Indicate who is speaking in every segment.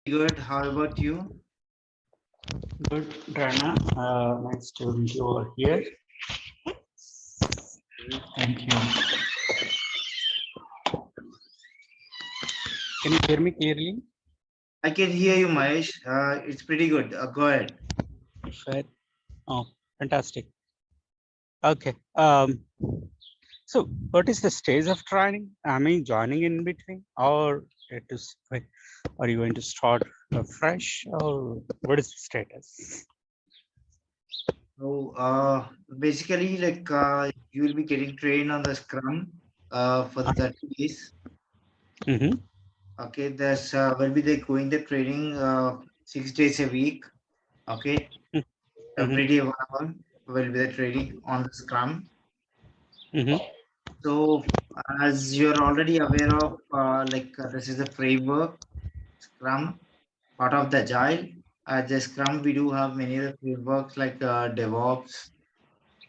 Speaker 1: Good. How about you?
Speaker 2: Good, Rana. Nice to meet you all here. Thank you. Can you hear me clearly?
Speaker 1: I can hear you, Mahesh. It's pretty good. Go ahead.
Speaker 2: Perfect. Oh, fantastic. Okay. So what is the stage of training? I mean, joining in between, or it is? Are you going to start fresh, or what is the status?
Speaker 1: So, basically, you will be getting trained on the Scrum for the 30 days. Okay, there's will be they going the training 6 days a week. Okay, every day 1 hour will be the training on the Scrum. So, as you're already aware of, this is a framework Scrum, part of the Agile. The Scrum, we do have many other frameworks like DevOps,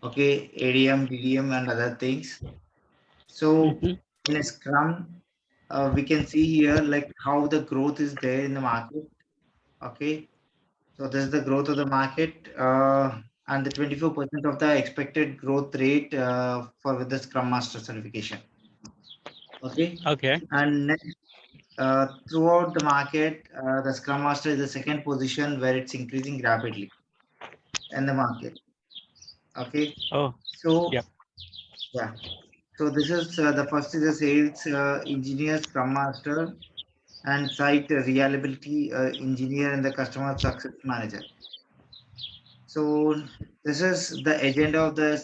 Speaker 1: okay, ADM, DDM, and other things. So in a Scrum, we can see here like how the growth is there in the market. Okay, so this is the growth of the market, and the 24% of the expected growth rate for with the Scrum Master certification. Okay.
Speaker 2: Okay.
Speaker 1: And next, throughout the market, the Scrum Master is the second position where it's increasing rapidly in the market. Okay.
Speaker 2: Oh.
Speaker 1: So
Speaker 2: yeah.
Speaker 1: So this is the first is a sales engineer, Scrum Master, and site reliability engineer and the customer success manager. So this is the agenda of the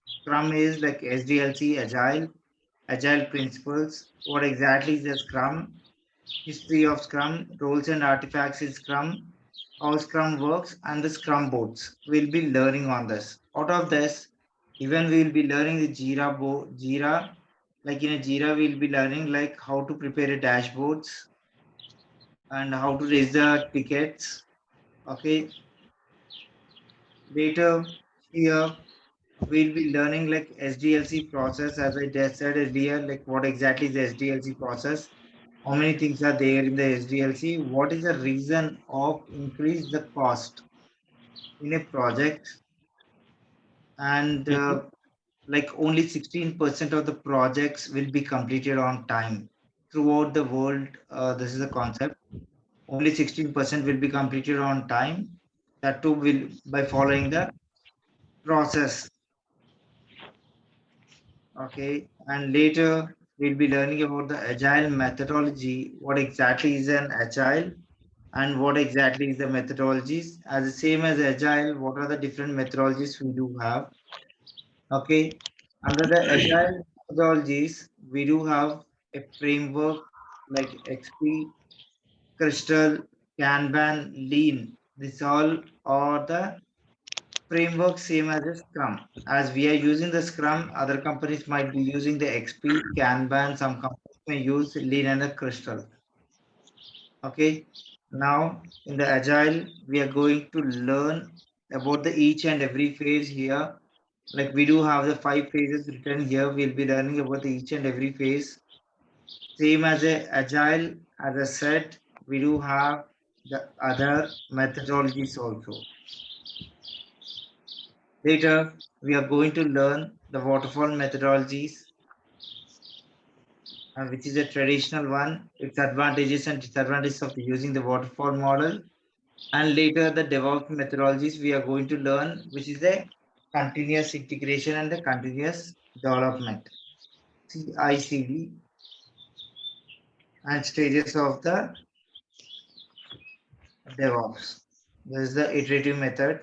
Speaker 1: Scrum is like SDLC, Agile principles. What exactly is the Scrum? History of Scrum, roles and artifacts in Scrum, how Scrum works, and the Scrum boards. We'll be learning on this. Out of this, even we'll be learning the Jira. Like in a Jira, we'll be learning like how to prepare a dashboards and how to raise the tickets. Okay. Later here, we'll be learning like SDLC process. As I just said earlier, like what exactly is the SDLC process? How many things are there in the SDLC? What is the reason of increase the cost in a project? And like only 16% of the projects will be completed on time throughout the world. This is a concept. Only 16% will be completed on time. That too will by following the process. Okay, and later we'll be learning about the agile methodology. What exactly is an agile? And what exactly is the methodologies? As the same as agile, what are the different methodologies we do have? Okay, under the agile methodologies, we do have a framework like XP, Crystal, Kanban, Lean. This all are the framework same as a Scrum. As we are using the Scrum, other companies might be using the XP, Kanban. Some companies may use Lean and the Crystal. Okay, now in the Agile, we are going to learn about the each and every phase here. Like we do have the 5 phases written here. We'll be learning about the each and every phase. Same as a Agile, as I said, we do have the other methodologies also. Later, we are going to learn the waterfall methodologies, which is a traditional one, its advantages and disadvantages of using the waterfall model. And later, the DevOps methodologies we are going to learn, which is the continuous integration and the continuous development, CI/CD, and stages of the DevOps. This is the iterative method.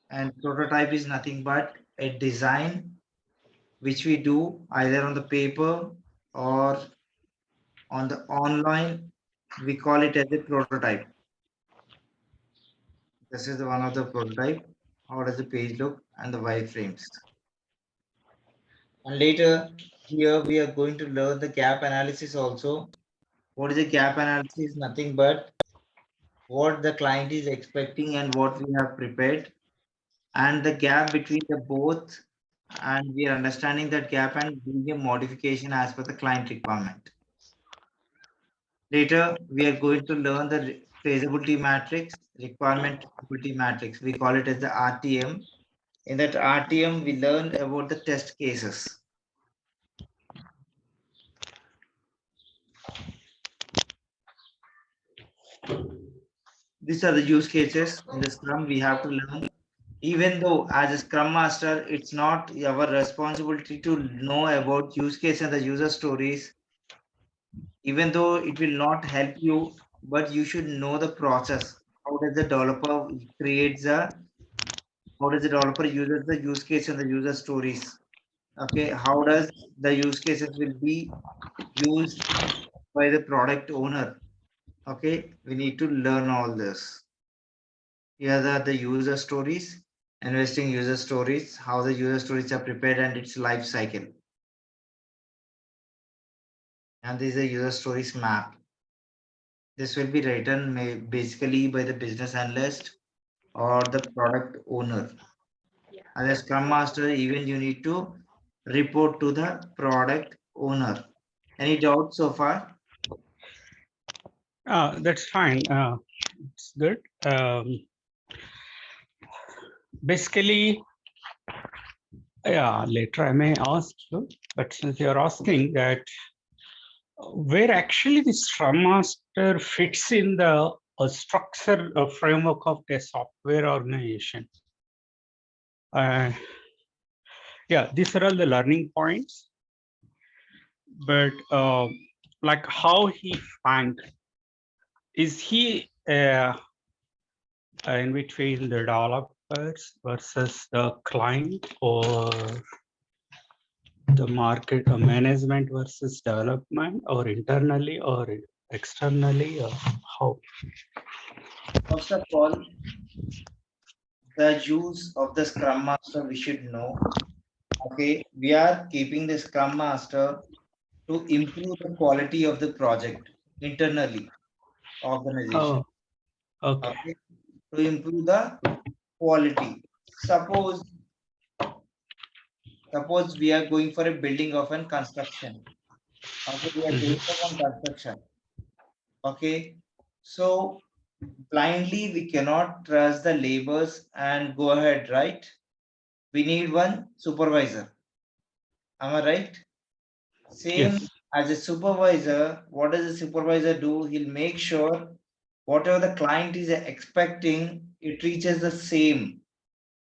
Speaker 1: And prototype is nothing but a design which we do either on the paper or on the online. We call it as a prototype. This is the one of the prototype. How does the page look and the wireframes? And later here we are going to learn the gap analysis also. What is a gap analysis? Nothing but what the client is expecting and what we have prepared, and the gap between the both, and we are understanding that gap and doing a modification as per the client requirement. Later, we are going to learn the traceability matrix, requirement traceability matrix. We call it as the RTM. In that RTM, we learned about the test cases. These are the use cases in the Scrum we have to learn. Even though as a Scrum Master, it's not our responsibility to know about use case and the user stories, even though it will not help you, but you should know the process. How does the developer creates a, how does the developer uses the use case and the user stories? Okay, how does the use cases will be used by the product owner? Okay, we need to learn all this. Here are the user stories, investing user stories, how the user stories are prepared and its life cycle. And this is a user stories map. This will be written basically by the business analyst or the product owner. As a Scrum Master, even you need to report to the product owner. Any doubts so far?
Speaker 2: That's fine. It's good. Basically, yeah, later I may ask you, but since you're asking that, where actually the Scrum Master fits in the structure framework of a software organization. Yeah, these are all the learning points, but like how he find, is he in between the developers versus the client, or the market or management versus development, or internally or externally, or how?
Speaker 1: First of all, the use of the Scrum Master we should know. Okay, we are keeping the Scrum Master to improve the quality of the project internally organization.
Speaker 2: Oh, okay.
Speaker 1: Okay, to improve the quality. Suppose we are going for a building of an construction. Okay, we are doing for one construction. Okay, so blindly we cannot trust the laborers and go ahead, right? We need one supervisor. Am I right? Same
Speaker 2: Yes.
Speaker 1: as a supervisor, what does the supervisor do? He'll make sure whatever the client is expecting, it reaches the same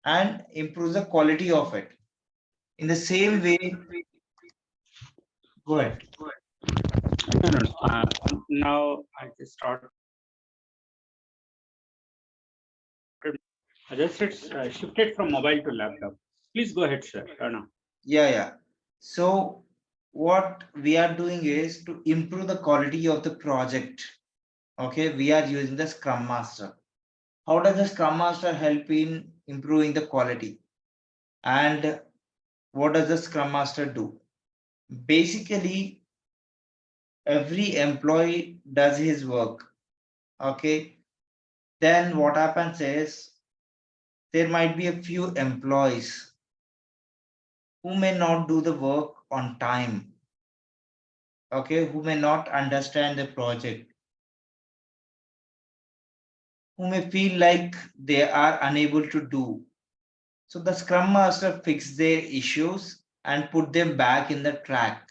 Speaker 1: and improves the quality of it. In the same way, go ahead.
Speaker 2: No. Now I just started. I just shifted from mobile to laptop. Please go ahead, sir. No.
Speaker 1: Yeah. So what we are doing is to improve the quality of the project. Okay, we are using the Scrum Master. How does the Scrum Master help in improving the quality? And what does the Scrum Master do? Basically, every employee does his work. Okay, then what happens is there might be a few employees who may not do the work on time. Okay, who may not understand the project, who may feel like they are unable to do. So the Scrum Master fix their issues and put them back in the track.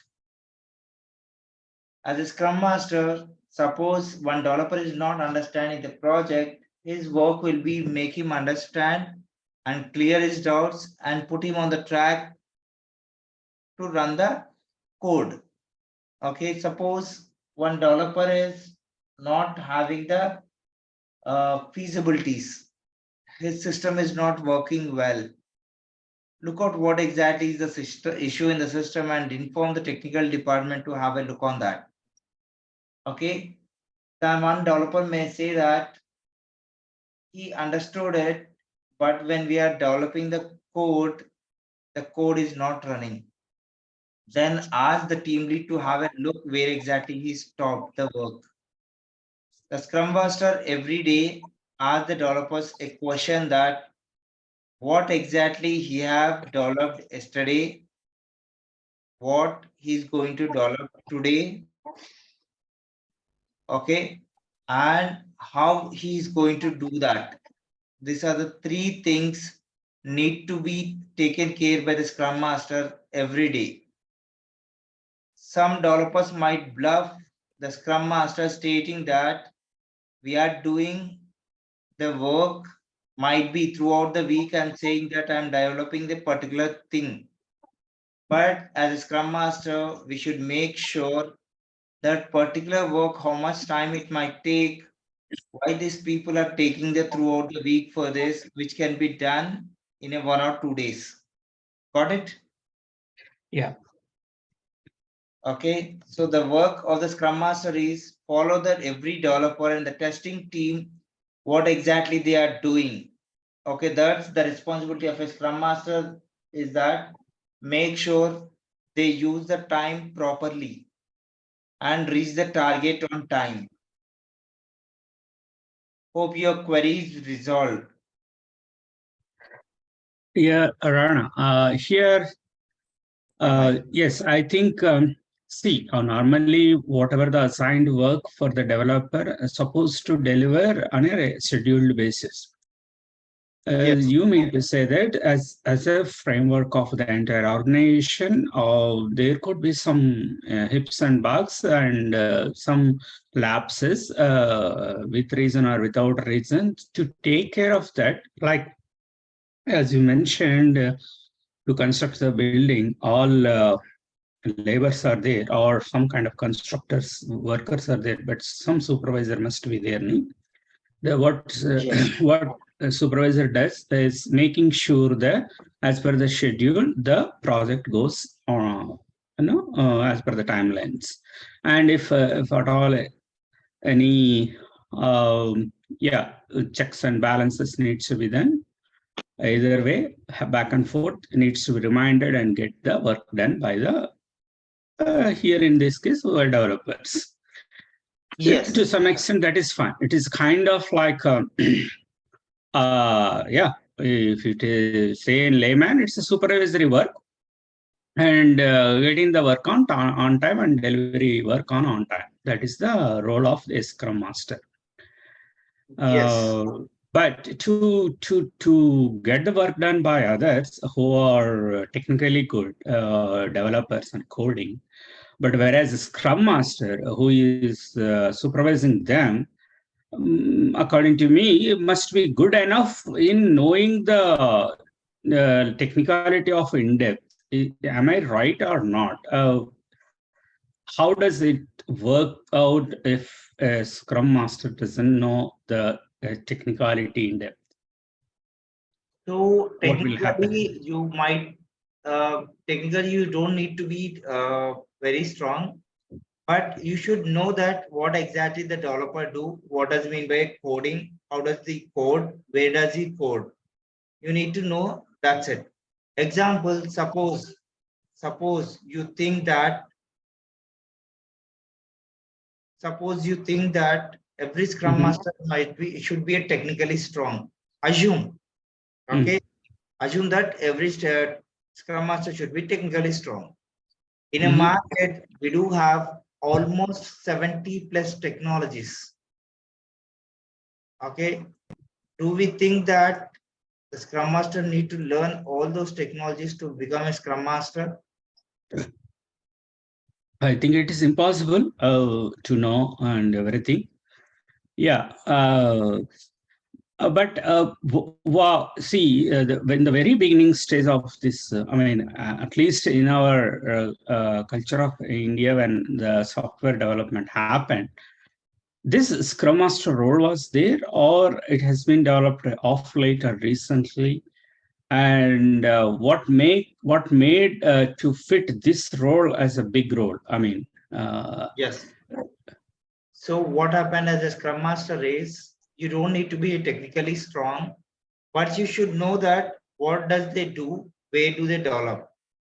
Speaker 1: As a Scrum Master, suppose one developer is not understanding the project, his work will be make him understand and clear his doubts and put him on the track to run the code. Okay, suppose one developer is not having the feasibilities, his system is not working well. Look out what exactly is the system issue in the system and inform the technical department to have a look on that. Okay, then one developer may say that he understood it, but when we are developing the code is not running. Then ask the team lead to have a look where exactly he stopped the work. The Scrum Master every day asks the developers a question that what exactly he have developed yesterday, what he's going to develop today, Okay, and how he is going to do that. These are the three things need to be taken care by the Scrum Master every day. Some developers might bluff the Scrum Master stating that we are doing the work, might be throughout the week and saying that I'm developing the particular thing. But as a Scrum Master, we should make sure that particular work, how much time it might take, why these people are taking the throughout the week for this, which can be done in a 1 or 2 days. Got it?
Speaker 2: Yeah.
Speaker 1: Okay, so the work of the Scrum Master is follow that every developer and the testing team, what exactly they are doing. Okay, that's the responsibility of a Scrum Master, is that make sure they use the time properly and reach the target on time. Hope your query is resolved.
Speaker 2: Yeah, Rana. Here, yes, I think, see, normally whatever the assigned work for the developer is supposed to deliver on a scheduled basis.
Speaker 1: Yes.
Speaker 2: You mean to say that as a framework of the entire organization, there could be some hips and bugs and some lapses with reason or without reason. To take care of that, like as you mentioned, to construct the building, all laborers are there, or some kind of constructors, workers are there, but some supervisor must be there.
Speaker 1: Yes.
Speaker 2: What the supervisor does is making sure that as per the schedule, the project goes on, as per the timelines. And if at all any checks and balances needs to be done, either way, back and forth needs to be reminded and get the work done by the here in this case, developers.
Speaker 1: Yes.
Speaker 2: To some extent, that is fine. It is kind of like, if it is, say in layman, it's a supervisory work and getting the work on time and delivery work on time. That is the role of a Scrum Master.
Speaker 1: Yes.
Speaker 2: But to get the work done by others who are technically good developers and coding, but whereas a Scrum Master who is supervising them, according to me, must be good enough in knowing the technicality of in-depth. Am I right or not? How does it work out if a Scrum Master doesn't know the technicality in depth?
Speaker 1: So
Speaker 2: What will happen?
Speaker 1: technically, you don't need to be very strong, but you should know that what exactly the developer do, what does it mean by coding, how does he code, where does he code. You need to know, that's it. Example, suppose you think that every Scrum Master should be a technically strong. Assume, okay? Assume that every Scrum Master should be technically strong. In a market, we do have almost 70 plus technologies. Okay. Do we think that the Scrum Master need to learn all those technologies to become a Scrum Master?
Speaker 2: I think it is impossible to know and everything. Yeah. Wow, see, in the very beginning stage of this, at least in our culture of India, when the software development happened, this Scrum Master role was there, or it has been developed off late or recently? And what made to fit this role as a big role?
Speaker 1: Yes. So what happened as a Scrum Master is, you don't need to be technically strong, but you should know that what does they do, where do they develop.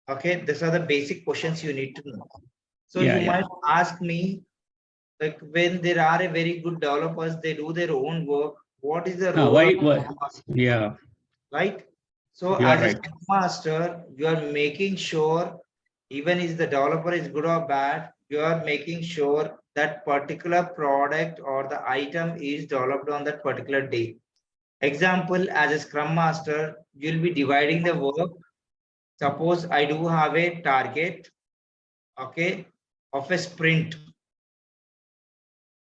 Speaker 1: Okay, these are the basic questions you need to know. So you might ask me, like, when there are a very good developers, they do their own work, what is the role of Scrum Master?
Speaker 2: Yeah.
Speaker 1: Right? So
Speaker 2: You
Speaker 1: as
Speaker 2: are
Speaker 1: a
Speaker 2: right.
Speaker 1: Scrum Master, you are making sure, even if the developer is good or bad, you are making sure that particular product or the item is developed on that particular day. Example, as a Scrum Master, you'll be dividing the work. Suppose I do have a target, okay, of a sprint.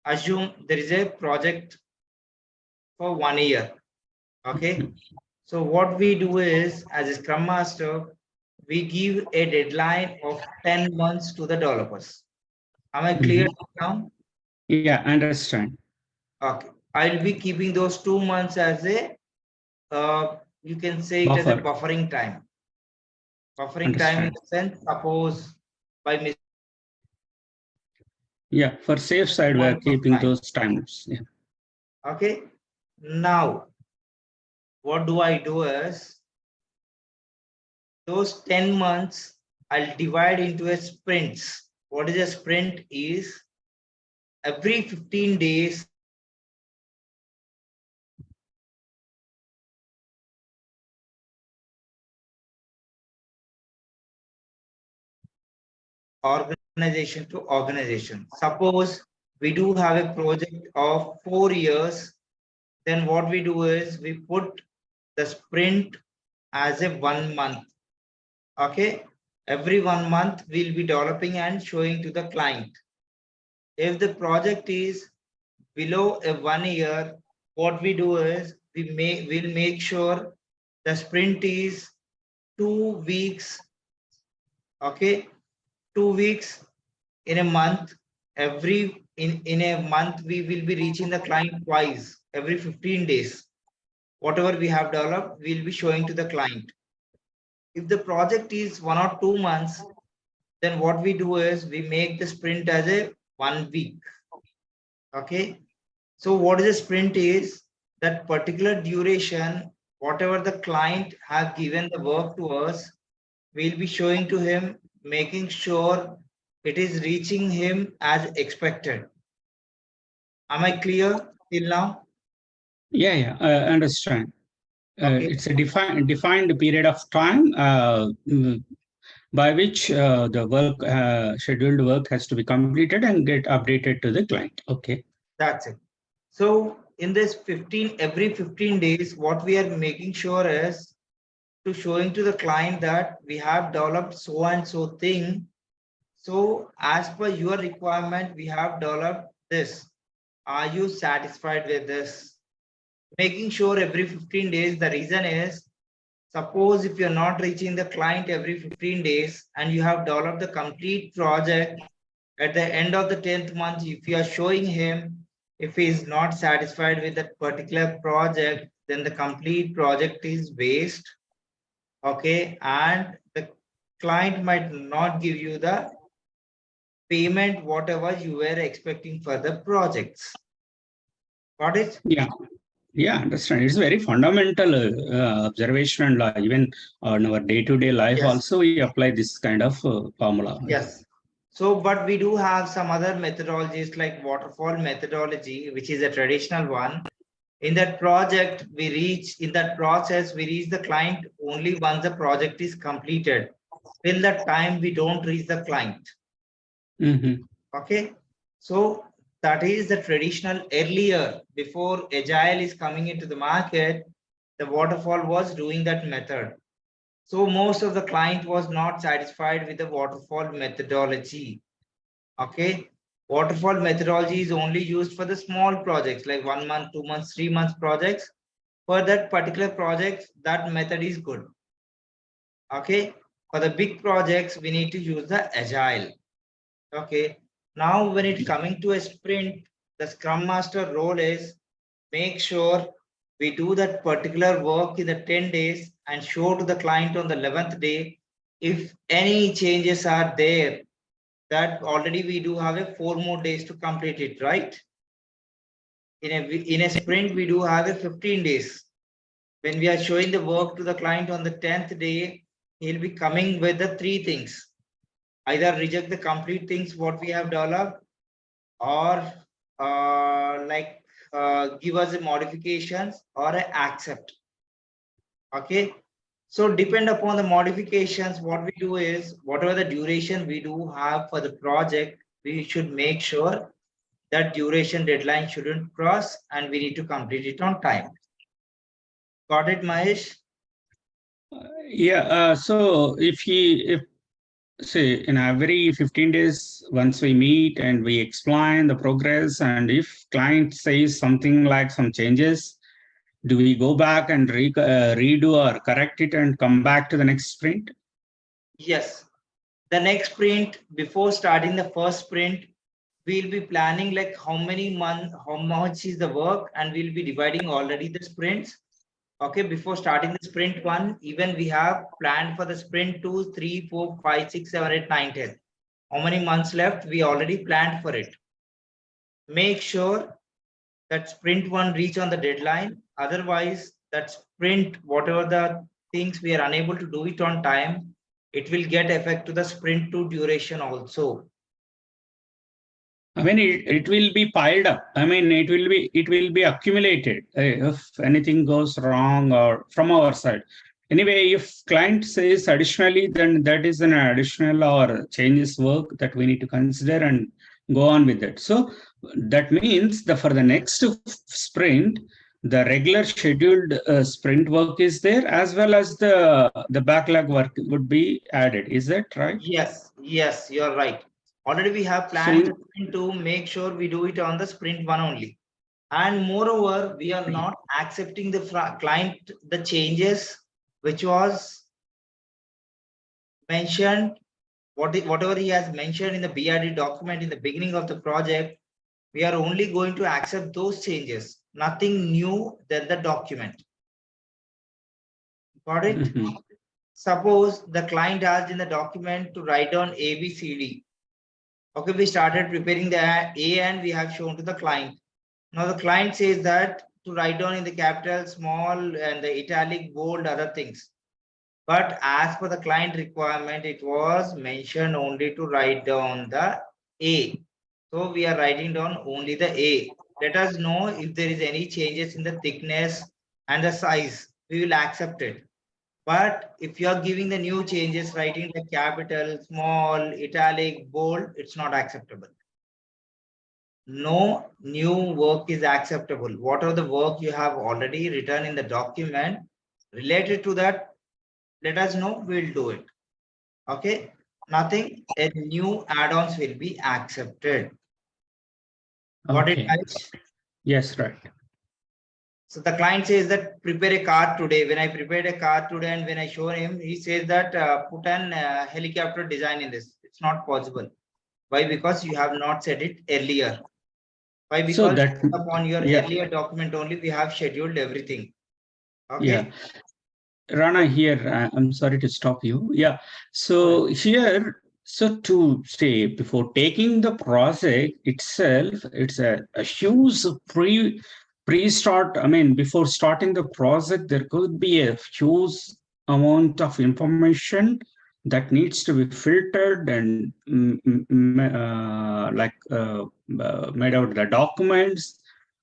Speaker 1: Assume there is a project for 1 year, okay. So what we do is, as a Scrum Master, we give a deadline of 10 months to the developers. Am I clear now?
Speaker 2: Yeah, understand.
Speaker 1: Okay. I'll be keeping those 2 months as a, you can say it as a buffering time. Buffering time in the sense, suppose by mistake.
Speaker 2: Yeah, for safe side, we are keeping those times. Yeah.
Speaker 1: Okay. Now, what do I do is, those 10 months, I'll divide into a sprints. What is a sprint is, every 15 days, organization to organization. Suppose we do have a project of 4 years, then what we do is we put the sprint as a 1 month. Okay, every 1 month we'll be developing and showing to the client. If the project is below a 1 year, what we do is we'll make sure the sprint is 2 weeks. Okay, 2 weeks in a month. In a month we will be reaching the client twice, every 15 days. Whatever we have developed, we'll be showing to the client. If the project is 1 or 2 months, then what we do is we make the sprint as a 1 week. Okay, so what is a sprint is, that particular duration, whatever the client has given the work to us, we'll be showing to him, making sure it is reaching him as expected. Am I clear till now?
Speaker 2: Yeah, I understand.
Speaker 1: Okay.
Speaker 2: It's a defined period of time by which the work scheduled work has to be completed and get updated to the client. Okay.
Speaker 1: That's it. So in this every 15 days, what we are making sure is to showing to the client that we have developed so and so thing. So as per your requirement, we have developed this. Are you satisfied with this? Making sure every 15 days, the reason is, suppose if you're not reaching the client every 15 days and you have developed the complete project, at the end of the 10th month, if you are showing him, if he is not satisfied with that particular project, then the complete project is waste. Okay, and the client might not give you the payment whatever you were expecting for the projects. Got it?
Speaker 2: Yeah, understand. It's very fundamental observation, and even on our day-to-day life also we apply this kind of formula.
Speaker 1: Yes. So, but we do have some other methodologies like waterfall methodology, which is a traditional one. In that project, in that process, we reach the client only once the project is completed. Till that time, we don't reach the client. Okay. So that is the traditional. Earlier, before Agile is coming into the market, the waterfall was doing that method. So most of the client was not satisfied with the waterfall methodology. Okay. Waterfall methodology is only used for the small projects like 1 month, 2 months, 3 months projects. For that particular project, that method is good. Okay. For the big projects, we need to use the Agile. Okay. Now, when it's coming to a sprint, the Scrum Master role is make sure we do that particular work in the 10 days and show to the client on the 11th day. If any changes are there, that already we do have 4 more days to complete it, right? In a sprint, we do have 15 days. When we are showing the work to the client on the 10th day, he'll be coming with the 3 things. Either reject the complete things what we have developed, or give us a modifications or accept. Okay. So depend upon the modifications, what we do is, whatever the duration we do have for the project, we should make sure that duration deadline shouldn't cross and we need to complete it on time. Got it, Mahesh?
Speaker 2: So if say in every 15 days, once we meet and we explain the progress, and if client says something like some changes, do we go back and redo or correct it and come back to the next sprint?
Speaker 1: Yes. The next sprint, before starting the first sprint, we'll be planning like how many months, how much is the work, and we'll be dividing already the sprints. Okay, before starting the sprint 1, even we have planned for the sprint 2, 3, 4, 5, 6, 7, 8, 9, 10. How many months left? We already planned for it. Make sure that sprint 1 reach on the deadline. Otherwise, that sprint, whatever the things we are unable to do it on time, it will get effect to the sprint 2 duration also.
Speaker 2: I mean, it will be piled up. I mean, it will be accumulated if anything goes wrong or from our side. Anyway, if client says additionally, then that is an additional or changes work that we need to consider and go on with it. So that means for the next sprint, the regular scheduled sprint work is there, as well as the backlog work would be added. Is that right?
Speaker 1: Yes, you're right. Already we have planned sprint 2, make sure we do it on the sprint 1 only. And moreover, we are not accepting the client the changes which was mentioned, whatever he has mentioned in the BRD document in the beginning of the project. We are only going to accept those changes, nothing new than the document. Got it? Suppose the client asked in the document to write down A, B, C, D. Okay, we started preparing the A and we have shown to the client. Now the client says that to write down in the capital, small, and the italic, bold, other things. But as per the client requirement, it was mentioned only to write down the A. So we are writing down only the A. Let us know if there is any changes in the thickness and the size. We will accept it. But if you are giving the new changes, writing the capital, small, italic, bold, it's not acceptable. No new work is acceptable. Whatever the work you have already written in the document related to that, let us know, we'll do it. Okay, nothing, a new add-ons will be accepted. Got it, guys?
Speaker 2: Yes, right.
Speaker 1: So the client says that prepare a card today. When I prepared a card today and when I show him, he says that put an helicopter design in this. It's not possible. Why? Because you have not said it earlier. Why? Because so that, upon your earlier document only, we have scheduled everything. Okay.
Speaker 2: Rana, here, I'm sorry to stop you. Yeah. So here, so to say, before taking the project itself, it's a huge pre-start. I mean, before starting the project, there could be a huge amount of information that needs to be filtered and made out the documents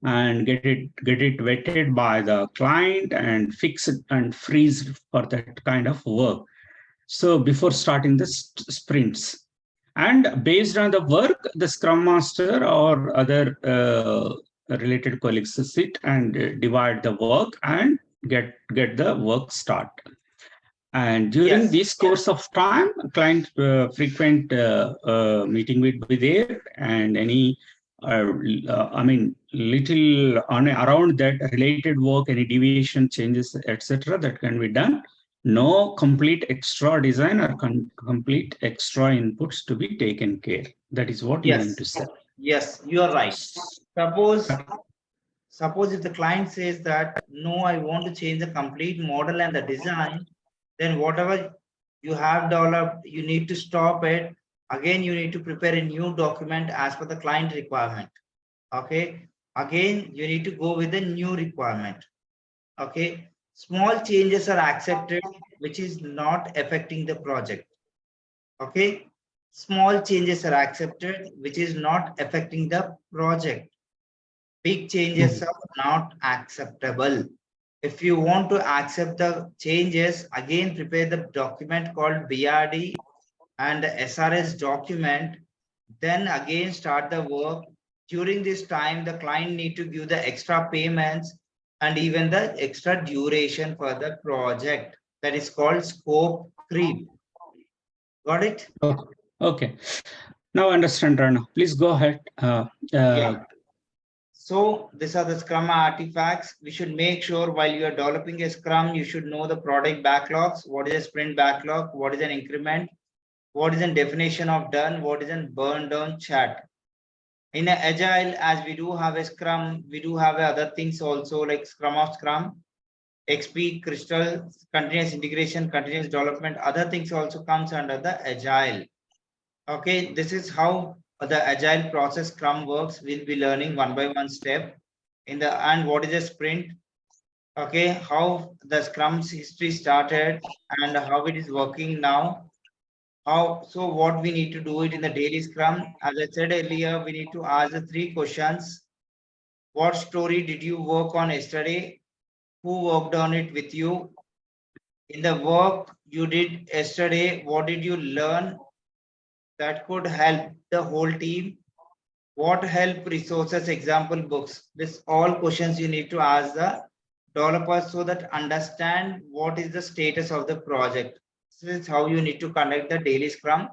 Speaker 2: and get it vetted by the client and fix it and freeze for that kind of work. So before starting the sprints, and based on the work, the Scrum Master or other related colleagues sit and divide the work and get the work started. And during this course of time, client frequent meeting will be there, and any I mean, little on around that related work, any deviation, changes, etc., that can be done. No complete extra design or complete extra inputs to be taken care. That is what you mean to say.
Speaker 1: Yes, you are right. Suppose if the client says that no, I want to change the complete model and the design, then whatever you have developed, you need to stop it. Again, you need to prepare a new document as per the client requirement. Okay. Again, you need to go with the new requirement. Okay. Small changes are accepted, which is not affecting the project. Okay. Small changes are accepted, which is not affecting the project. Big changes are not acceptable. If you want to accept the changes, again prepare the document called BRD and the SRS document. Then again start the work during this time, the client need to give the extra payments and even the extra duration for the project. That is called scope creep. Got it?
Speaker 2: Oh, okay. Now understand, Rana. Please go ahead.
Speaker 1: Yeah. So these are the Scrum artifacts. We should make sure while you are developing a Scrum, you should know the product backlogs. What is a sprint backlog? What is an increment? What is a definition of done? What is a burn down chat? In an agile, as we do have a Scrum, we do have other things also like Scrum of Scrum, XP, Crystal, continuous integration, continuous development. Other things also comes under the agile. Okay, this is how the agile process Scrum works. We'll be learning one by one step in the and what is a sprint. Okay, how the Scrum's history started and how it is working now. So what we need to do it in the daily Scrum. As I said earlier, we need to ask the 3 questions. What story did you work on yesterday? Who worked on it with you? In the work you did yesterday, what did you learn that could help the whole team? What help resources, example books? This all questions you need to ask the developers so that understand what is the status of the project. This is how you need to conduct the daily Scrum.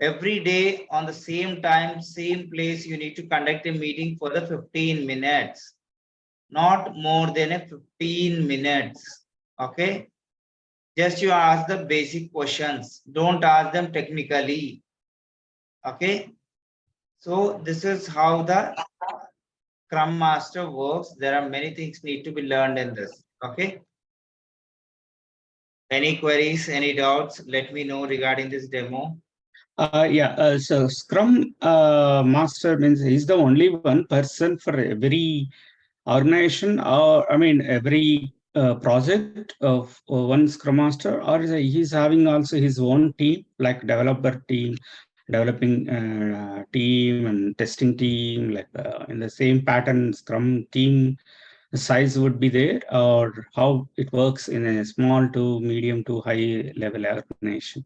Speaker 1: Every day on the same time, same place, you need to conduct a meeting for the 15 minutes. Not more than a 15 minutes. Okay. Just you ask the basic questions. Don't ask them technically. Okay. So this is how the Scrum Master works. There are many things need to be learned in this. Okay. Any queries, any doubts? Let me know regarding this demo.
Speaker 2: So Scrum Master means he's the only one person for every organization, or I mean every project of one Scrum Master, or he's having also his own team, like developer team, developing team and testing team, like in the same pattern Scrum team size would be there, or how it works in a small to medium to high level organization?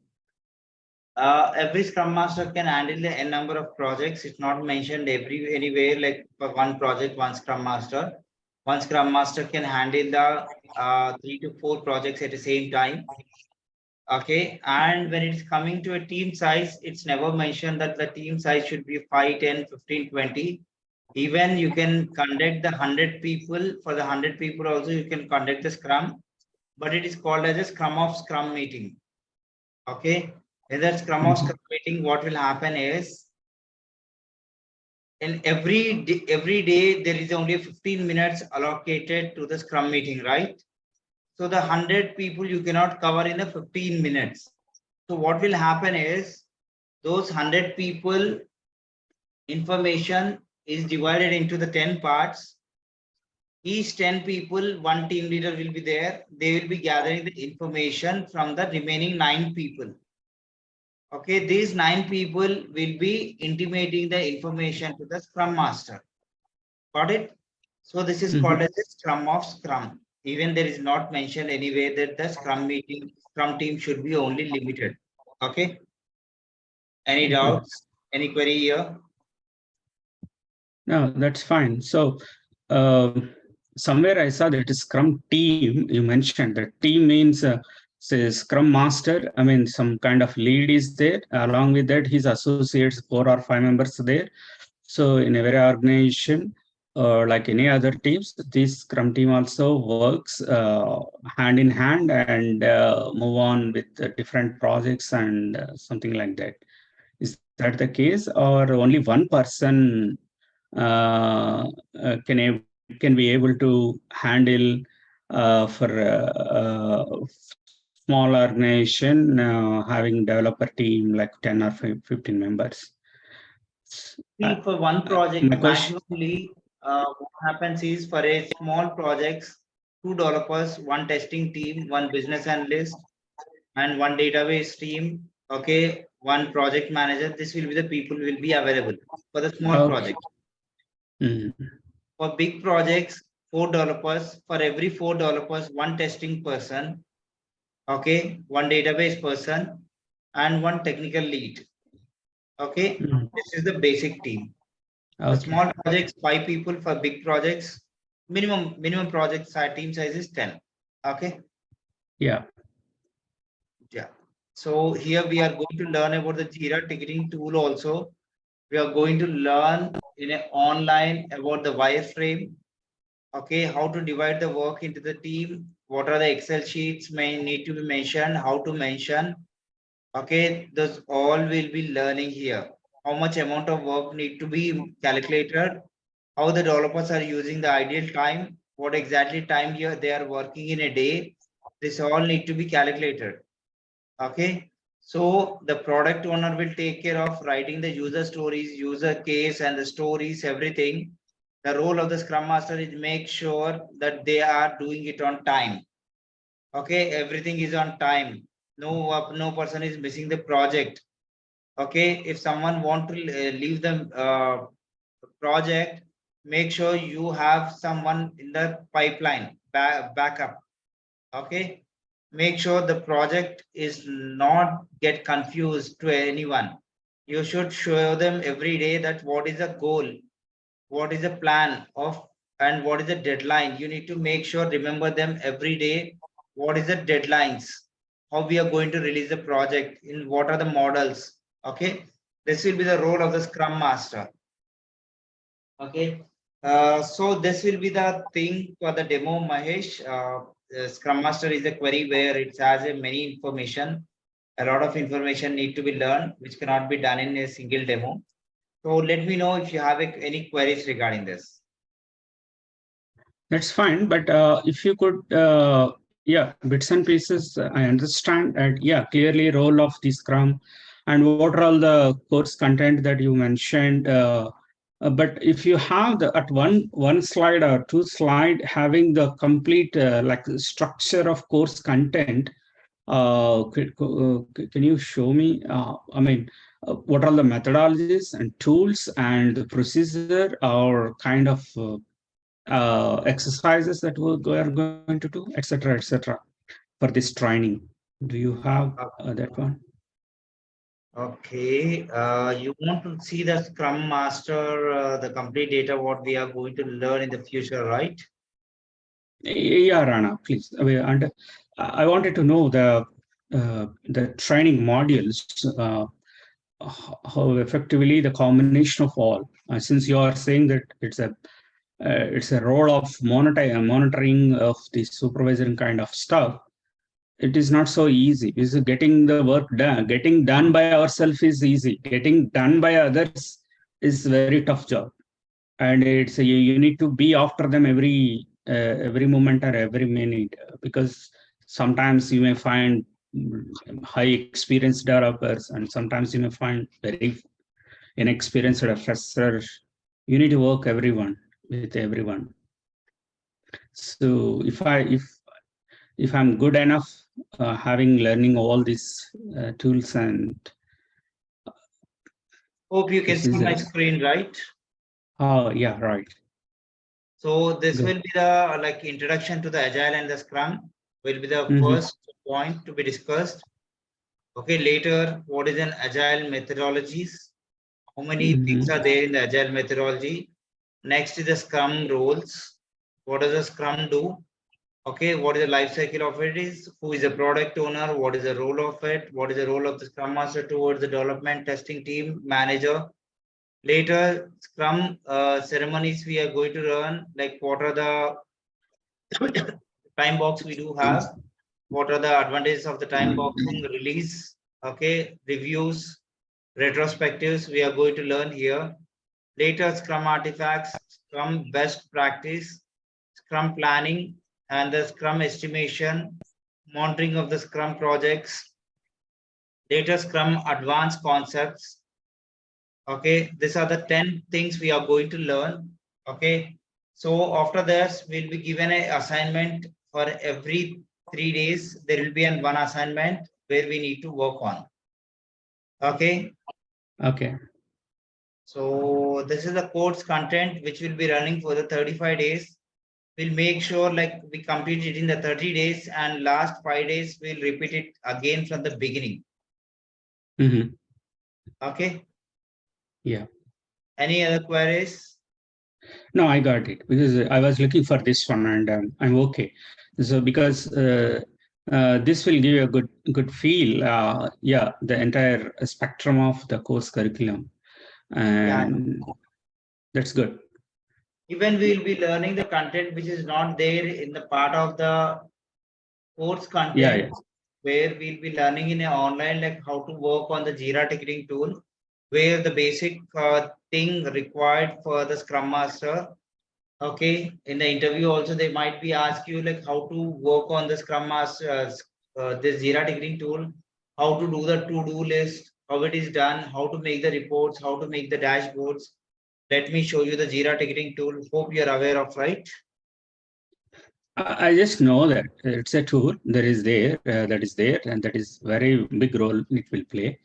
Speaker 1: Every Scrum Master can handle the n number of projects. It's not mentioned anywhere like for one project, one Scrum Master. One Scrum Master can handle the 3 to 4 projects at the same time. Okay, and when it's coming to a team size, it's never mentioned that the team size should be 5, 10, 15, 20. Even you can conduct the 100 people. For the 100 people also you can conduct the Scrum, but it is called as a Scrum of Scrum meeting. Okay. In that Scrum of Scrum meeting, what will happen is in every day there is only 15 minutes allocated to the Scrum meeting, right? So the 100 people you cannot cover in the 15 minutes. So what will happen is those 100 people information is divided into the 10 parts. Each 10 people, one team leader will be there. They will be gathering the information from the remaining 9 people. Okay, these 9 people will be intimating the information to the Scrum Master. Got it? So this is called as a Scrum of Scrum. Even there is not mentioned anywhere that the Scrum team should be only limited. Okay. Any doubts? Any query here?
Speaker 2: No, that's fine. So somewhere I saw that Scrum team, you mentioned that team means say Scrum Master. I mean, some kind of lead is there. Along with that, his associates, 4 or 5 members there. So in every organization, like any other teams, this Scrum team also works hand in hand and move on with different projects and something like that. Is that the case, or only one person can be able to handle for small organization having developer team like 10 or 15 members?
Speaker 1: See, for one project,
Speaker 2: My question.
Speaker 1: maximally, what happens is for a small projects, 2 developers, 1 testing team, 1 business analyst, and 1 database team. Okay, 1 project manager. This will be the people will be available for the small project. For big projects, 4 developers. For every 4 developers, 1 testing person. Okay, 1 database person, and 1 technical lead. Okay, this is the basic team. For
Speaker 2: Okay.
Speaker 1: small projects, 5 people. For big projects, minimum project size, team size is 10. Okay.
Speaker 2: Yeah.
Speaker 1: Yeah. So here we are going to learn about the Jira ticketing tool also. We are going to learn in an online about the wireframe. Okay, how to divide the work into the team. What are the Excel sheets may need to be mentioned, how to mention. Okay, this all will be learning here. How much amount of work need to be calculated, how the developers are using the ideal time, what exactly time here they are working in a day. This all need to be calculated. Okay, so the product owner will take care of writing the user stories, user case, and the stories, everything. The role of the scrum master is make sure that they are doing it on time. Okay, everything is on time. No person is missing the project. Okay, if someone want to leave the project, make sure you have someone in the pipeline backup. Okay, make sure the project is not get confused to anyone. You should show them every day that what is the goal, what is the plan of, and what is the deadline. You need to make sure remember them every day. What is the deadlines, how we are going to release the project, in what are the models. Okay, this will be the role of the scrum master. Okay, so this will be the thing for the demo, Mahesh. Scrum Master is a query where it has a many information. A lot of information need to be learned, which cannot be done in a single demo. So let me know if you have any queries regarding this.
Speaker 2: That's fine, but if you could, yeah, bits and pieces, I understand. And yeah, clearly role of the Scrum, and what are all the course content that you mentioned. But if you have the at one slide or two slide having the complete like structure of course content, can you show me? I mean, what are the methodologies and tools and the procedure or kind of exercises that we are going to do, etc., for this training? Do you have that one?
Speaker 1: Okay, you want to see the Scrum Master, the complete data, what we are going to learn in the future, right?
Speaker 2: Yeah, Rana, please. And I wanted to know the training modules, how effectively the combination of all. Since you are saying that it's a role of monitoring of the supervision kind of stuff, it is not so easy. Because getting the work done, getting done by ourselves is easy. Getting done by others is very tough job, and it's you need to be after them every moment or every minute, because sometimes you may find high experienced developers, and sometimes you may find very inexperienced freshers. You need to work everyone with everyone. So if I'm good enough, having learning all these tools and
Speaker 1: Hope you can see my screen, right?
Speaker 2: Oh yeah, right.
Speaker 1: So this
Speaker 2: Good.
Speaker 1: will be the like introduction to the Agile and the Scrum will be the first point to be discussed. Okay, later, what is an Agile methodologies? How many things are there in the Agile methodology? Next is the Scrum roles. What does the Scrum do? Okay, what is the life cycle of it is? Who is the product owner? What is the role of it? What is the role of the Scrum Master towards the development testing team manager? Later, Scrum ceremonies we are going to learn, like what are the time box we do have, what are the advantages of the time boxing, release, okay, reviews, retrospectives we are going to learn here. Later, Scrum artifacts, Scrum best practice, Scrum planning, and the Scrum estimation, monitoring of the Scrum projects. Later, Scrum advanced concepts. Okay, these are the 10 things we are going to learn. Okay, so after this, we'll be given an assignment for every 3 days. There will be one assignment where we need to work on. Okay.
Speaker 2: Okay.
Speaker 1: So this is the course content which will be running for the 35 days. We'll make sure like we complete it in the 30 days, and last 5 days we'll repeat it again from the beginning. Okay.
Speaker 2: Yeah.
Speaker 1: Any other queries?
Speaker 2: No, I got it because I was looking for this one and I'm okay. So because this will give you a good feel. Yeah, the entire spectrum of the course curriculum,
Speaker 1: Yeah.
Speaker 2: and that's good.
Speaker 1: Even we'll be learning the content which is not there in the part of the course content,
Speaker 2: Yeah.
Speaker 1: where we'll be learning in an online, like how to work on the Jira ticketing tool, where the basic thing required for the Scrum Master. Okay, in the interview also they might be ask you like how to work on the Scrum Master, this Jira ticketing tool, how to do the to-do list, how it is done, how to make the reports, how to make the dashboards. Let me show you the Jira ticketing tool. Hope you're aware of, right?
Speaker 2: I just know that it's a tool that is there, and that is very big role it will play.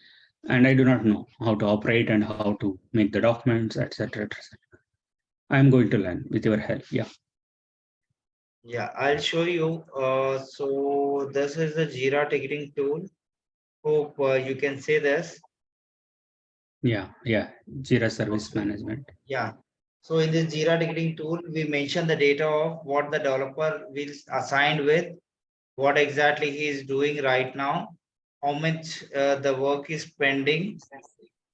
Speaker 2: And I do not know how to operate and how to make the documents, etc. etc. I am going to learn with your help. Yeah.
Speaker 1: Yeah, I'll show you. So this is the Jira ticketing tool. Hope you can say this.
Speaker 2: Yeah. Jira Service Management.
Speaker 1: Yeah. So in this Jira ticketing tool, we mention the data of what the developer will assigned with, what exactly he is doing right now, how much the work is pending.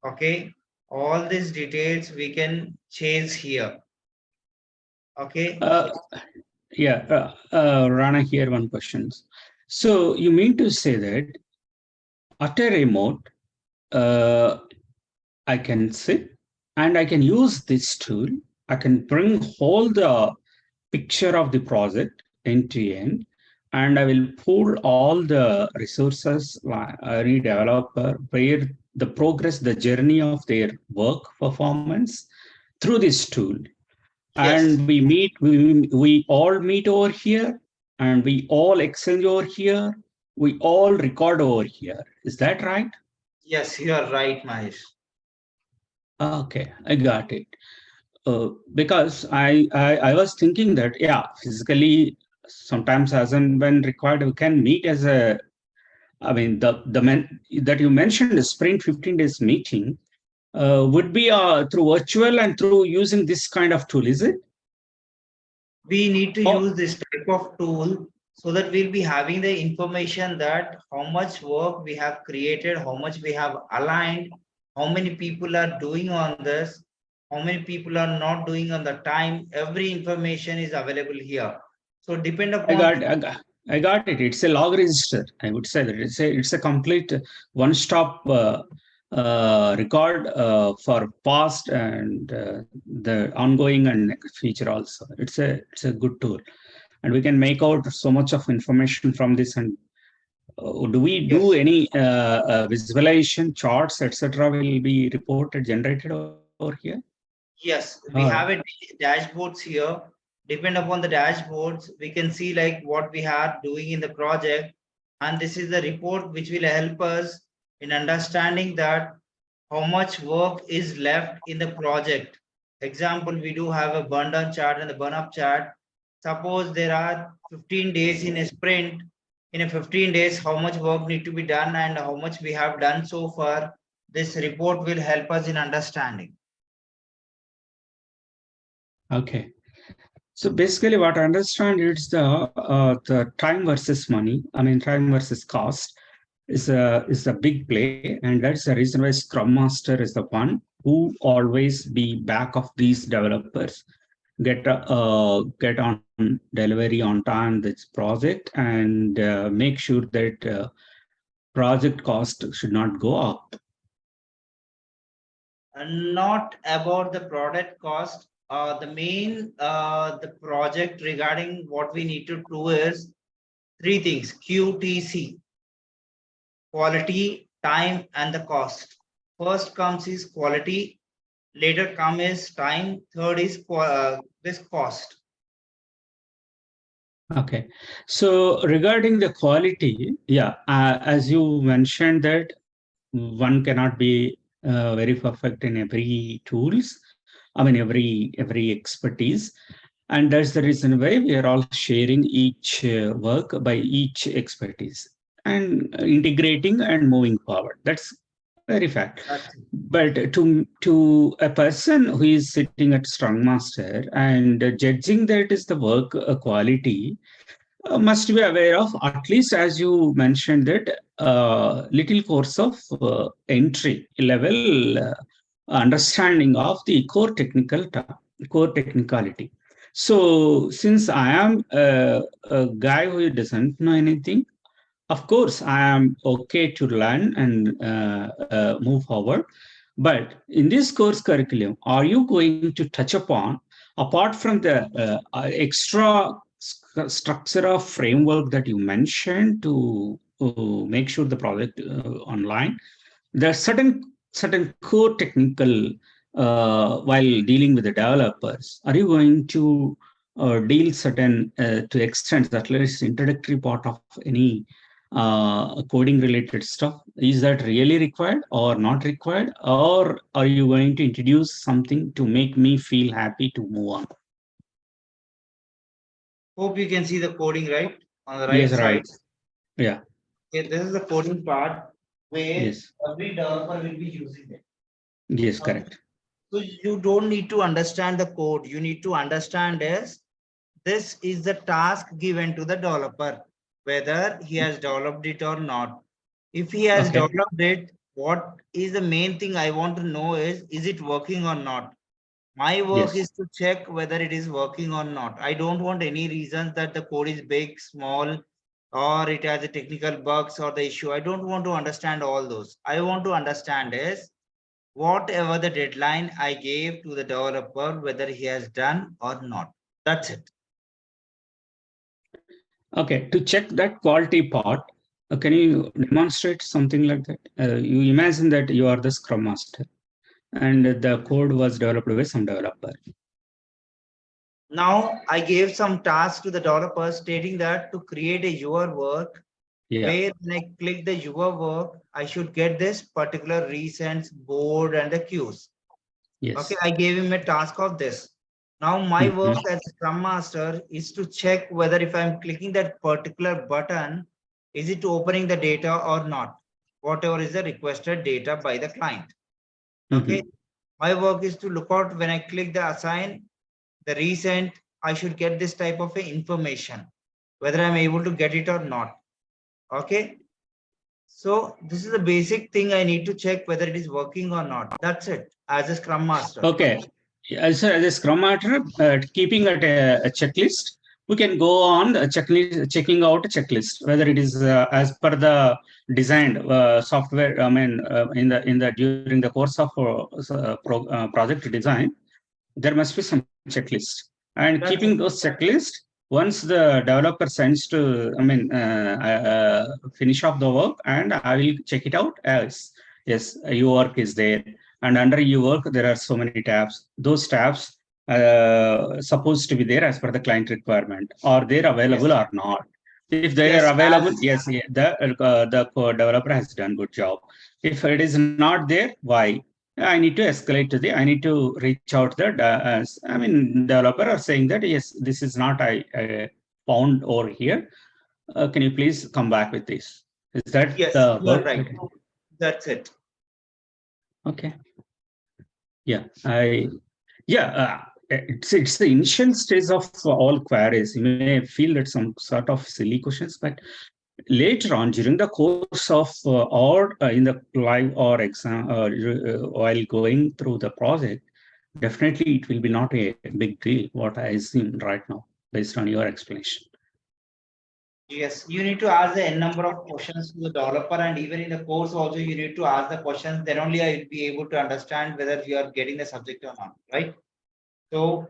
Speaker 1: Okay. All these details we can change here. Okay.
Speaker 2: Rana, here one question. So you mean to say that at a remote, I can sit and I can use this tool. I can bring whole the picture of the project end to end, and I will pull all the resources, any developer, where the progress, the journey of their work performance through this tool.
Speaker 1: Yes.
Speaker 2: And we all meet over here, and we all exchange over here, we all record over here. Is that right?
Speaker 1: Yes, you are right, Mahesh.
Speaker 2: Okay, I got it. Because I was thinking that, yeah, physically, sometimes as and when required, we can meet as a, I mean, that you mentioned, the sprint 15 days meeting would be through virtual and through using this kind of tool, is it?
Speaker 1: We need to
Speaker 2: Oh,
Speaker 1: use this type of tool so that we'll be having the information that how much work we have created, how much we have aligned, how many people are doing on this, how many people are not doing on the time. Every information is available here. So depend
Speaker 2: I
Speaker 1: upon.
Speaker 2: got, I got, I got it. It's a log register. I would say that it's a complete one-stop record for past and the ongoing and next future also. It's a good tool, and we can make out so much of information from this. And do we do
Speaker 1: Yes.
Speaker 2: any visualization charts, etc. will be reported, generated over here?
Speaker 1: Yes,
Speaker 2: Or
Speaker 1: we have a dashboards here. Depend upon the dashboards, we can see like what we are doing in the project, and this is the report which will help us in understanding that how much work is left in the project. Example, we do have a burn down chart and the burn up chart. Suppose there are 15 days in a sprint. In a 15 days, how much work need to be done and how much we have done so far. This report will help us in understanding.
Speaker 2: okay. So basically, what I understand is the time versus money. I mean, time versus cost is a big play, and that's the reason why Scrum Master is the one who always be back of these developers, get on delivery on time this project, and make sure that project cost should not go up.
Speaker 1: And not about the product cost. The main the project regarding what we need to do is three things: QTC, quality, time, and the cost. First comes is quality, later comes is time, third is this cost.
Speaker 2: Okay, so regarding the quality, yeah, as you mentioned that one cannot be very perfect in every tools. I mean, every expertise, and that's the reason why we are all sharing each work by each expertise and integrating and moving forward. That's
Speaker 3: Very fact.
Speaker 1: That's it.
Speaker 3: But to a person who is sitting at Scrum Master and judging that is the work quality, must be aware of, at least as you mentioned, that little course of entry level understanding of the core technicality. So since I am a guy who doesn't know anything, of course I am okay to learn and move forward. But in this course curriculum, are you going to touch upon, apart from the extra structure of framework that you mentioned to make sure the project online, there are certain core technical while dealing with the developers, are you going to deal certain to extent that at least introductory part of any coding related stuff? Is that really required or not required, or are you going to introduce something to make me feel happy to move on?
Speaker 1: Hope you can see the coding right on the right
Speaker 3: Yes,
Speaker 1: side.
Speaker 3: right. Yeah.
Speaker 1: Okay, this is the coding part where
Speaker 3: Yes.
Speaker 1: every developer will be using it.
Speaker 3: Yes,
Speaker 1: Okay.
Speaker 3: correct.
Speaker 1: So you don't need to understand the code. You need to understand is this is the task given to the developer, whether he has developed it or not. If he has
Speaker 3: Okay.
Speaker 1: developed it, what is the main thing I want to know is it working or not? My work
Speaker 3: Yes.
Speaker 1: is to check whether it is working or not. I don't want any reasons that the code is big, small, or it has a technical bugs or the issue. I don't want to understand all those. I want to understand is whatever the deadline I gave to the developer, whether he has done or not. That's it.
Speaker 3: Okay, to check that quality part, can you demonstrate something like that? You imagine that you are the Scrum Master and the code was developed by some developer.
Speaker 1: Now I gave some tasks to the developer stating that to create a your work, where when I click the your work, I should get this particular recents, board, and the queues.
Speaker 3: Yes.
Speaker 1: Okay, I gave him a task of this. Now my work as Scrum Master is to check whether if I'm clicking that particular button, is it opening the data or not? Whatever is the requested data by the client. Okay, my work is to look out when I click the assign, the recent, I should get this type of information, whether I'm able to get it or not. Okay. So this is the basic thing I need to check whether it is working or not. That's it as a Scrum Master.
Speaker 3: Okay. As a Scrum Master, keeping at a checklist, we can go on the checklist, checking out a checklist, whether it is as per the designed software. I mean, in the during the course of project design, there must be some checklist, and
Speaker 1: That's
Speaker 3: keeping
Speaker 1: it.
Speaker 3: those checklists. Once the developer sends to, I mean, finish off the work, and I will check it out as yes, your work is there, and under your work there are so many tabs. Those tabs supposed to be there as per the client requirement. Are they available or not? If they are available, yes, yeah, the developer has done good job. If it is not there, why? I need to escalate to the, I need to reach out the, I mean, developer are saying that, yes, this is not I found over here. Can you please come back with this? Is that the work?
Speaker 1: Right. That's it.
Speaker 3: Okay. Yeah, it's the initial stage of all queries. You may feel that some sort of silly questions, but later on during the course of or in the live or exam while going through the project, definitely it will be not a big deal, what I assume right now based on your explanation.
Speaker 1: Yes, you need to ask the n number of questions to the developer, and even in the course also you need to ask the questions. Then only I will be able to understand whether you are getting the subject or not, right? So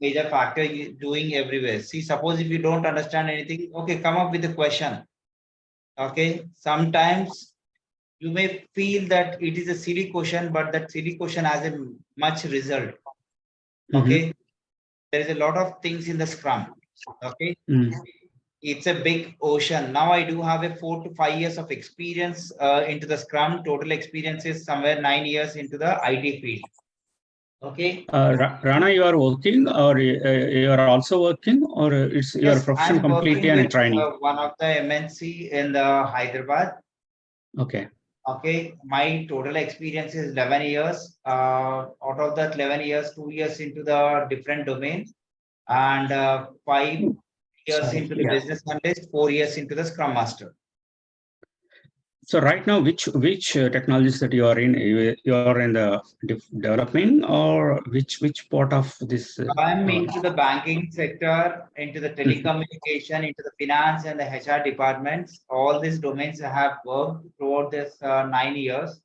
Speaker 1: major factor you doing everywhere. See, suppose if you don't understand anything, okay, come up with a question. Okay, sometimes you may feel that it is a silly question, but that silly question has a much result. Okay, there is a lot of things in the Scrum. Okay. It's a big ocean. Now I do have a 4 to 5 years of experience into the Scrum. Total experience is somewhere 9 years into the IT field. Okay.
Speaker 3: Rana, you are working, or you are also working, or it's your profession completely and training?
Speaker 1: One of the MNC in the Hyderabad.
Speaker 3: Okay.
Speaker 1: Okay, my total experience is 11 years. Out of that 11 years, 2 years into the different domain, and 5 years
Speaker 3: Sorry,
Speaker 1: into the
Speaker 3: yeah.
Speaker 1: business analyst, 4 years into the Scrum Master.
Speaker 3: So right now, which technologies that you are in? You are in the developing, or which part of this?
Speaker 1: I'm into the banking sector, into the telecommunication, into the finance and the HR departments. All these domains I have worked throughout this 9 years.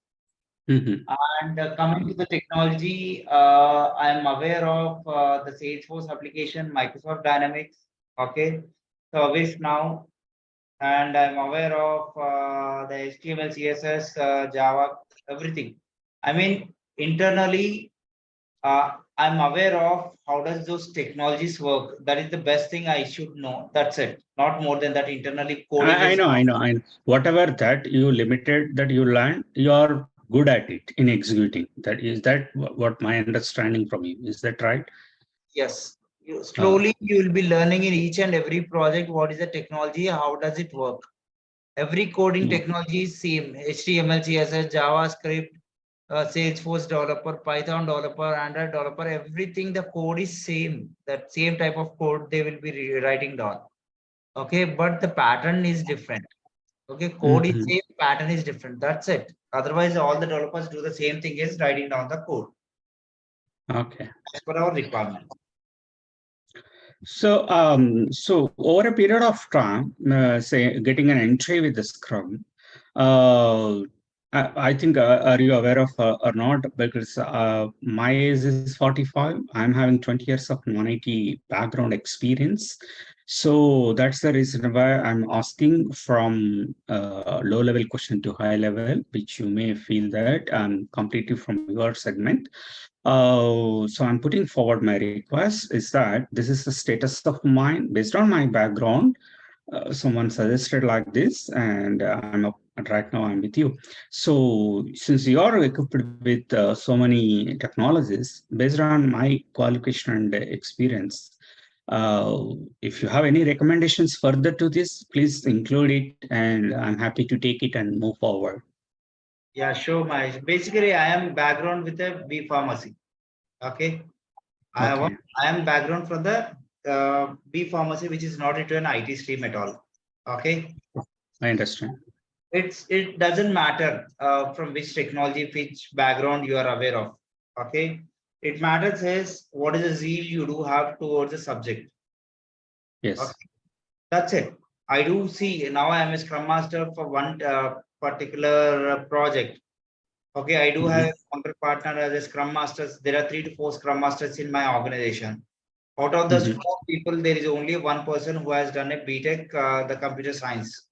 Speaker 1: And coming to the technology, I'm aware of the Salesforce application, Microsoft Dynamics, okay, Service now, and I'm aware of the HTML, CSS, Java, everything. I mean, internally, I'm aware of how does those technologies work. That is the best thing I should know. That's it. Not more than that. Internally, coding
Speaker 3: I
Speaker 1: is.
Speaker 3: know. Whatever that you limited that you learned, you are good at it in executing. That what my understanding from you is. That right?
Speaker 1: Yes. Slowly you will be learning in each and every project what is the technology, how does it work. Every coding technology is same. HTML, CSS, JavaScript, Salesforce developer, Python developer, Android developer, everything the code is same. That same type of code they will be writing down. Okay, but the pattern is different. Okay, code is same, pattern is different. That's it. Otherwise, all the developers do the same thing as writing down the code.
Speaker 3: Okay.
Speaker 1: As per our requirement.
Speaker 3: So, so over a period of time, say getting an entry with the Scrum, I think, are you aware of or not? Because my age is 45. I'm having 20 years of non-IT background experience. So that's the reason why I'm asking from low-level question to high level, which you may feel that I'm completely from your segment. So I'm putting forward my request is that this is the status of mine based on my background. Someone suggested like this, and right now I'm with you. So since you are equipped with so many technologies, based on my qualification and experience, if you have any recommendations further to this, please include it, and I'm happy to take it and move forward.
Speaker 1: Yeah, sure, Mahesh. Basically, I am background with a B pharmacy. Okay. I am background from the B pharmacy, which is not into an IT stream at all. Okay.
Speaker 3: I understand.
Speaker 1: It doesn't matter from which technology, which background you are aware of. Okay. It matters is what is the zeal you do have towards the subject.
Speaker 3: Yes.
Speaker 1: Okay. That's it. I do see now I am a Scrum Master for one particular project. Okay, I do have a counterpartner as a Scrum Masters. There are 3 to 4 Scrum Masters in my organization. Out of those 4 people, there is only one person who has done a BTech, the computer science.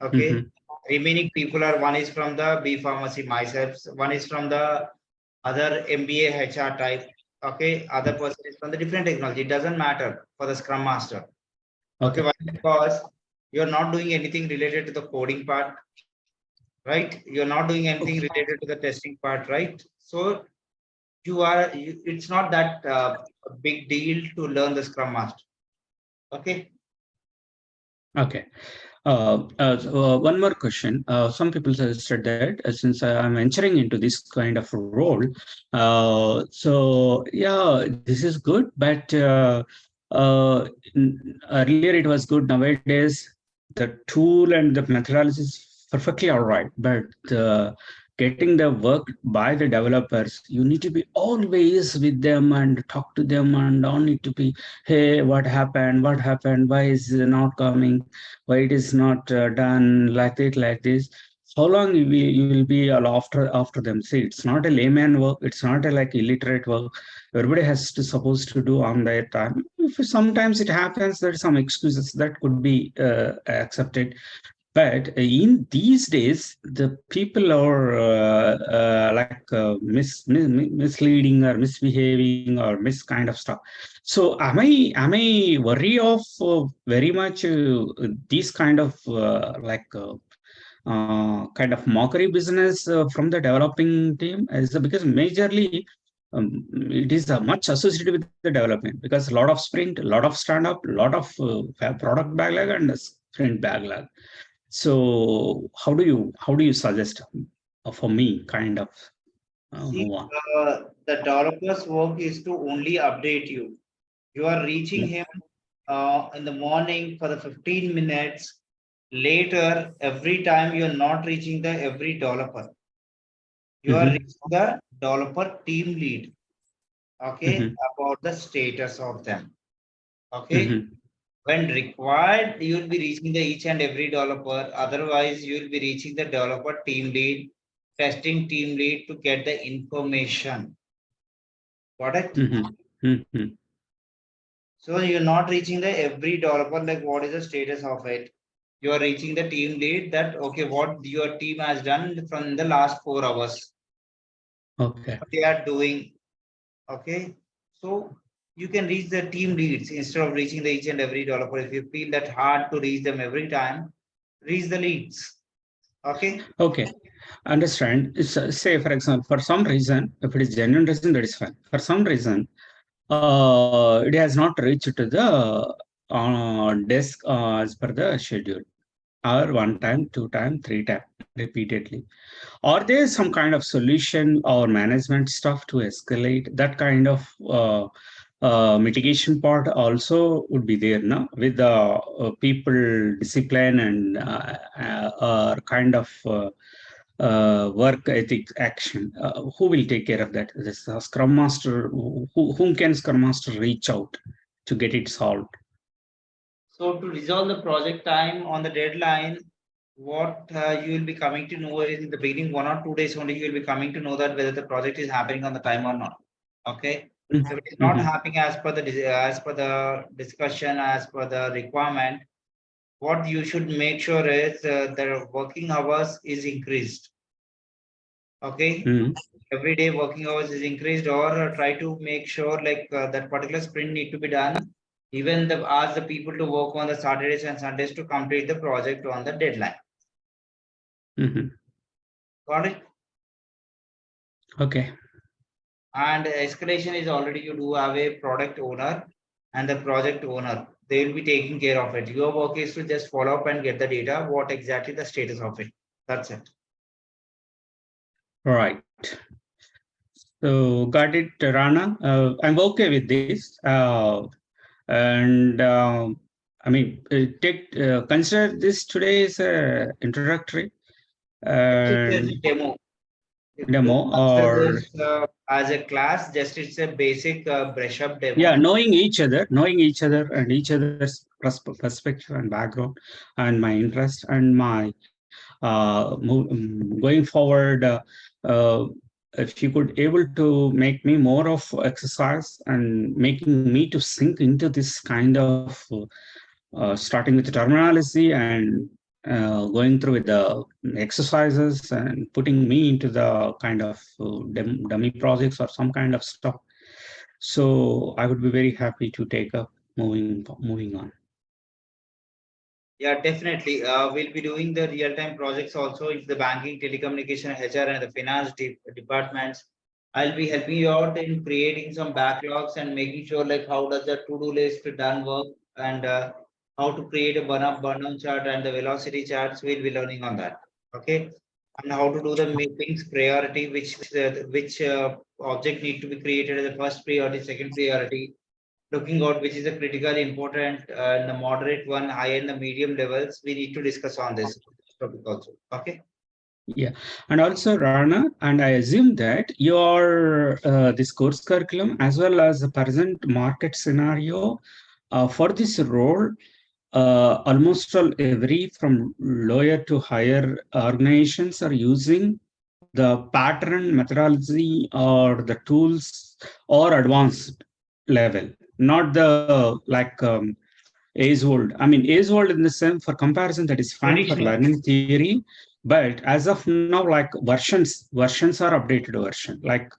Speaker 1: Okay, remaining people are, one is from the B pharmacy, myself. One is from the other MBA HR type. Okay, other person is from the different technology. It doesn't matter for the Scrum Master. Okay, why? Because you're not doing anything related to the coding part. Right, you're not doing anything related to the testing part, right? So it's not that a big deal to learn the Scrum Master. Okay.
Speaker 3: So, one more question. Some people suggested that since I'm venturing into this kind of role, so yeah, this is good, but earlier it was good. Nowadays, the tool and the methodology is perfectly all right, but getting the work by the developers, you need to be always with them and talk to them, and don't need to be, hey, what happened, why is it not coming, why it is not done like this. How long you will be after them? See, it's not a layman work, it's not a like illiterate work. Everybody has to supposed to do on their time. If sometimes it happens, there are some excuses that could be accepted. But in these days, the people are misleading or misbehaving or kind of stuff. So am I worry of very much these kind of kind of mockery business from the developing team? Because majorly it is much associated with the development, because a lot of sprint, a lot of stand up, a lot of product backlog and sprint backlog. So how do you suggest for me, kind of
Speaker 1: See,
Speaker 3: move on.
Speaker 1: the developer's work is to only update you. You are reaching him in the morning for the 15 minutes. Later, every time you are not reaching the every developer. You are reaching the developer team lead. Okay, about the status of them. Okay. When required, you will be reaching the each and every developer. Otherwise, you will be reaching the developer team lead, testing team lead to get the information. Got it? So you're not reaching the every developer, like what is the status of it. You are reaching the team lead that, okay, what your team has done from the last 4 hours.
Speaker 3: Okay.
Speaker 1: What they are doing. Okay. So you can reach the team leads instead of reaching the each and every developer. If you feel that hard to reach them every time, reach the leads. Okay.
Speaker 3: Okay. Understand. Say, for example, for some reason, if it is genuine reason, that is fine. For some reason, it has not reached to the desk as per the schedule, or 1 time, 2 time, 3 time repeatedly. Or there is some kind of solution or management stuff to escalate that kind of mitigation part also would be there now with the people discipline and kind of work ethics action. Who will take care of that? This Scrum Master. Whom can Scrum Master reach out to get it solved?
Speaker 1: So to resolve the project time on the deadline, what you will be coming to know is in the beginning 1 or 2 days only you will be coming to know that whether the project is happening on the time or not. Okay. If it is not happening as per the discussion, as per the requirement, what you should make sure is the working hours is increased. Okay. Every day working hours is increased, or try to make sure like that particular sprint need to be done. Even ask the people to work on the Saturdays and Sundays to complete the project on the deadline. Got it?
Speaker 3: Okay.
Speaker 1: And escalation is already you do have a product owner and the project owner. They will be taking care of it. Your work is to just follow up and get the data, what exactly the status of it. That's it.
Speaker 3: Right. So got it, Rana. I'm okay with this. And I mean, consider this today is introductory and
Speaker 1: demo.
Speaker 3: Or
Speaker 1: this, as a class, just it's a basic brush up demo.
Speaker 3: Yeah, knowing each other and each other's perspective and background and my interest and my going forward. If you could able to make me more of exercise and making me to sink into this kind of starting with the terminology and going through with the exercises and putting me into the kind of dummy projects or some kind of stuff. So I would be very happy to take up moving on.
Speaker 1: Yeah, definitely. We'll be doing the real-time projects also in the banking, telecommunication, HR, and the finance departments. I'll be helping you out in creating some backlogs and making sure like how does the to-do list done work and how to create a burn-up chart and the velocity charts. We'll be learning on that. Okay, and how to do the mappings priority, which object need to be created as the first priority, second priority. Looking out which is a critically important the moderate one, high and the medium levels. We need to discuss on this topic also. Okay.
Speaker 3: Yeah, and also Rana, and I assume that your this course curriculum as well as the present market scenario for this role, almost all every from lower to higher organizations are using the pattern methodology or the tools or advanced level, not the like age-old. I mean, age-old in the sense for comparison that is fine for learning theory, but as of now, like versions are updated version. Like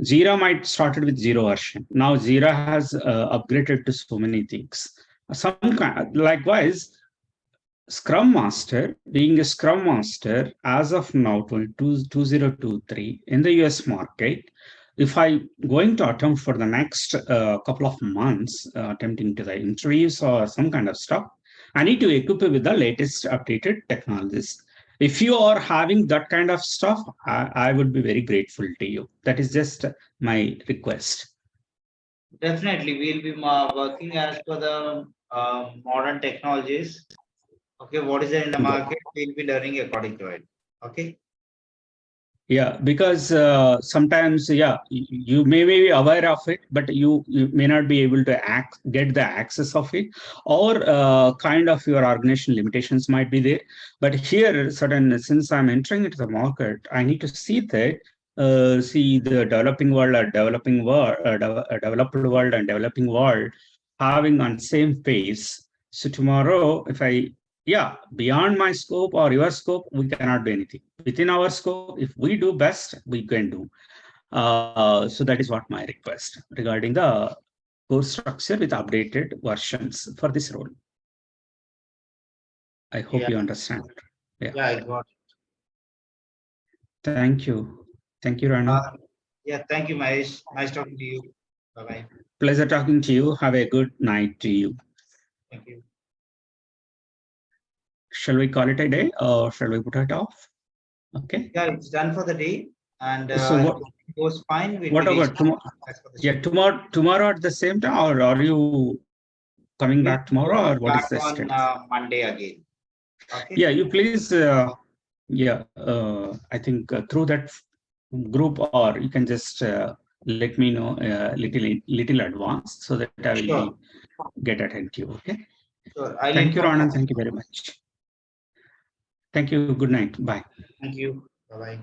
Speaker 3: Jira might started with 0 version. Now Jira has upgraded to so many things. Some kind, likewise, Scrum Master, being a Scrum Master, as of now, 2023 in the US market, if I going to attempt for the next couple of months, attempting to the interviews or some kind of stuff, I need to equip it with the latest updated technologies. If you are having that kind of stuff, I would be very grateful to you. That is just my request.
Speaker 1: Definitely, we'll be working as per the modern technologies. Okay, what is there in the market? We'll be learning according to it. Okay.
Speaker 3: Yeah, because sometimes, yeah, you may be aware of it, but you may not be able to get the access of it, or kind of your organization limitations might be there. But here, since I'm entering into the market, I need to see that, see the developing world or developing world, developed world and developing world having on same pace. So tomorrow, if beyond my scope or your scope, we cannot do anything. Within our scope, if we do best, we can do. So that is what my request regarding the course structure with updated versions for this role. I hope you understand.
Speaker 1: Yeah, I got it.
Speaker 3: Thank you. Thank you, Rana.
Speaker 1: Yeah, thank you, Mahesh. Nice talking to you. Bye-bye.
Speaker 3: Pleasure talking to you. Have a good night to you.
Speaker 1: Thank you.
Speaker 3: Shall we call it a day or shall we put it off? Okay.
Speaker 1: Yeah, it's done for the day. And
Speaker 3: so what
Speaker 1: it goes fine.
Speaker 3: What about tomorrow? Yeah, tomorrow at the same time, or are you coming back tomorrow, or what is the status?
Speaker 1: On Monday again. Okay.
Speaker 3: Yeah, you please. I think through that group, or you can just let me know little advance so that I will get attend to you. Okay.
Speaker 1: Sure.
Speaker 3: Thank you, Anand. Thank you very much. Thank you. Good night. Bye.
Speaker 1: Thank you. Bye-bye.